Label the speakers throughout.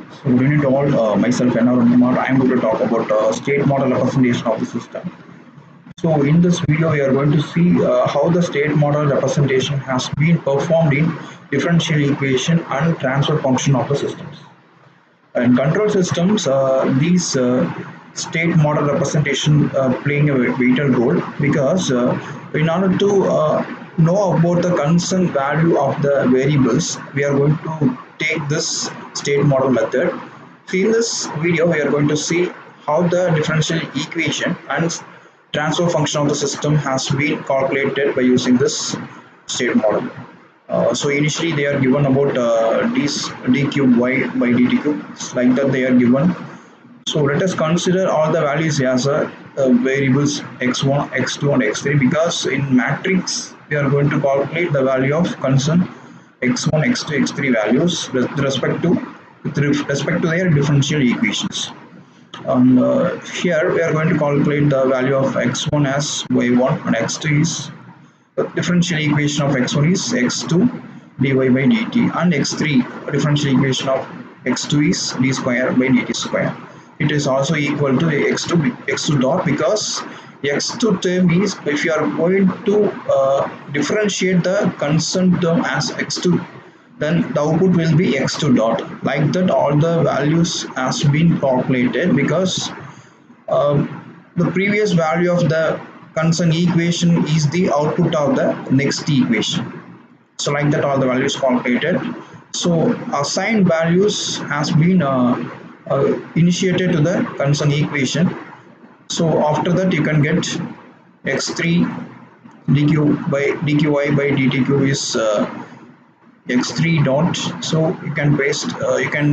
Speaker 1: So good evening to all. Myself Kumar. I am going to talk about state model representation of the system. So in this video, we are going to see how the state model representation has been performed in differential equation and transfer function of the systems. In control systems, these state model representation playing a vital role because in order to know about the concerned value of the variables, we are going to take this state model method. So in this video, we are going to see how the differential equation and transfer function of the system has been calculated by using this state model. So initially they are given about d cube y by dt cube. It's like that they are given. So let us consider all the values as variables x1, x2 and x3 because in matrix we are going to calculate the value of concern x1, x2, x3 values with respect to their differential equations. Here we are going to calculate the value of x1 as y1 and x2 is the differential equation of x1 is x2 dy by dt and x3 differential equation of x2 is d square by dt square. It is also equal to x2 dot because x2 term is if you are going to differentiate the constant term as x2, then the output will be x2 dot. Like that all the values has been calculated because the previous value of the concerned equation is the output of the next equation. So like that all the values calculated. So assigned values has been initiated to the concerned equation. So after that you can get x3 dqy by dt cube is x3 dot. So you can paste you can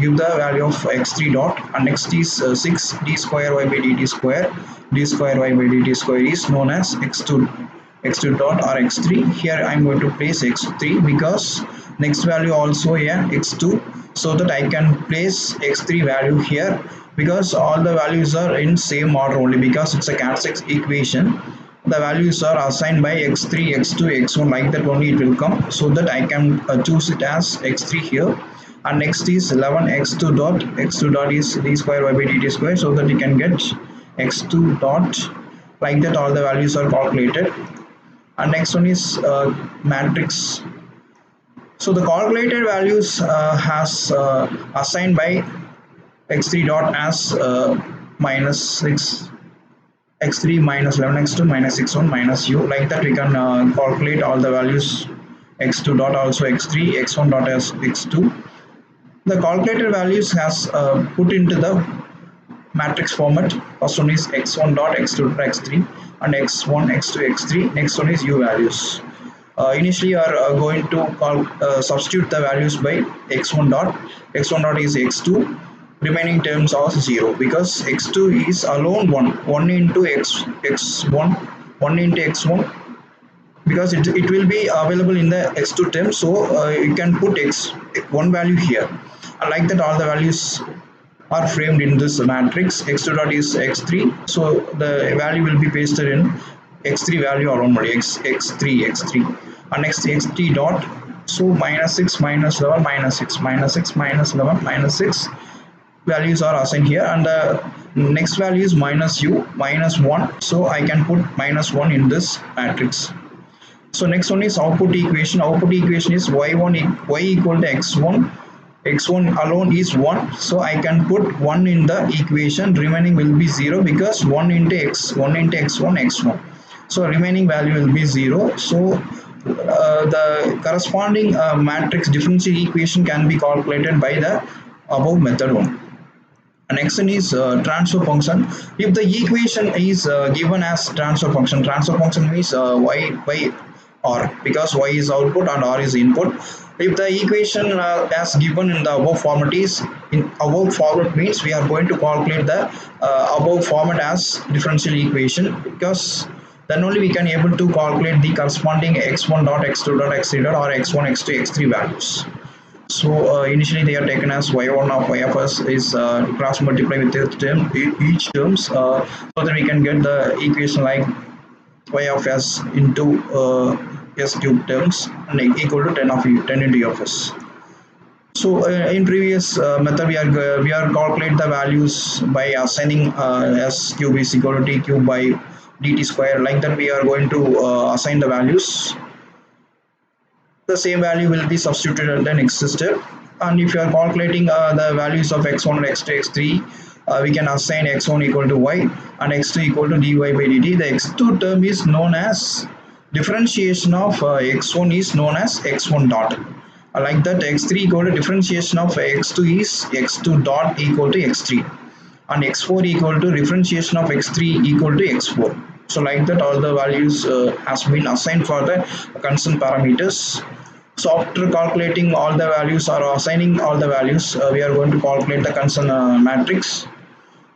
Speaker 1: give the value of x3 dot and next is 6 d square y by dt square. D square y by dt square is known as x2 dot or x3. Here I am going to place x3 because next value also here x2, so that I can place x3 value here because all the values are in same order only because it's a characteristic equation. The values are assigned by x3, x2, x1, like that only it will come, so that I can choose it as x3 here. And next is 11 x2 dot is d square y by dt square, so that you can get x2 dot. Like that all the values are calculated. And next one is matrix. So the calculated values has assigned by x3 dot as minus 6 x3 minus 11 x2 minus x1 minus u. Like that we can calculate all the values x2 dot also x3 x1 dot as x2. The calculated values has put into the matrix format. First one is x1 dot x2 dot x3 and x1 x2 x3. Next one is u values. Initially you are going to substitute the values by x1 dot. X1 dot is x2, remaining terms are 0 because x2 is alone 1 into x1, 1 into x1, because it will be available in the x2 term. So you can put x1 value here, and like that all the values are framed in this matrix. x2 dot is x3, so the value will be pasted in x3 value alone only, x3, and next x3 dot. So minus 6 minus 11 minus 6 minus 6 minus 11 minus 6 values are assigned here, and the next value is minus u minus 1, so I can put minus 1 in this matrix. So next one is output equation. Output equation is y equal to x1 alone is 1, so I can put 1 in the equation, remaining will be 0 because 1 into x1, so remaining value will be 0. So the corresponding matrix differential equation can be calculated by the above method one. Next one is transfer function. If the equation is given as transfer function means y by r, because y is output and r is input. If the equation as given in the above format is in above format means we are going to calculate the above format as differential equation, because then only we can able to calculate the corresponding x1 dot x2 dot x3 dot or x1 x2 x3 values. So initially they are taken as y1 of y of s is cross multiply with each terms, so that we can get the equation like y of s into s cube terms and equal to 10 into u of s. So in previous method, we are calculate the values by assigning s cube is equal to t cube by dt square. Like that, we are going to assign the values. The same value will be substituted at the next step. And if you are calculating the values of x1 and x2, x3, we can assign x1 equal to y and x2 equal to dy by dt. The x2 term is known as differentiation of x1 is known as x1 dot. Like that, x3 equal to differentiation of x2 is x2 dot equal to x3, and x4 equal to differentiation of x3 equal to x4. So like that, all the values has been assigned for the concerned parameters. So after calculating all the values or assigning all the values, we are going to calculate the concerned matrix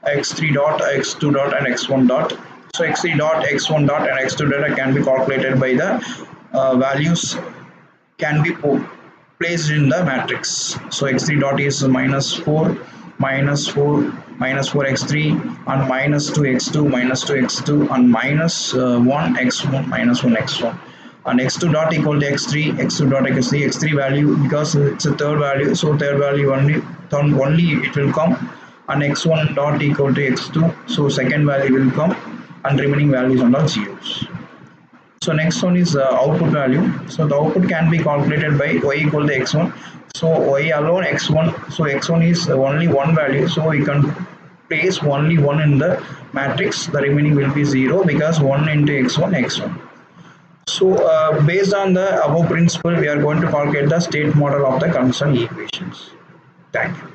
Speaker 1: x3 dot, x2 dot, and x1 dot. So x3 dot, x1 dot, and x2 dot can be calculated by the values can be placed in the matrix. So x3 dot is minus 4, minus 4, minus 4 x3, and minus 2 x2, minus 2 x2, and minus 1 x1, minus 1 x1. And x2 dot equal to x3, x2 dot x3, x3 value, because it's a third value, so third value only it will come, and x1 dot equal to x2, so second value will come, and remaining values are all zeros. So next one is output value. So the output can be calculated by y equal to x1. So y alone x1. So x1 is only one value. So we can place only one in the matrix. The remaining will be zero because one into x1 x1. So based on the above principle, we are going to calculate the state model of the concerned equations. Thank you.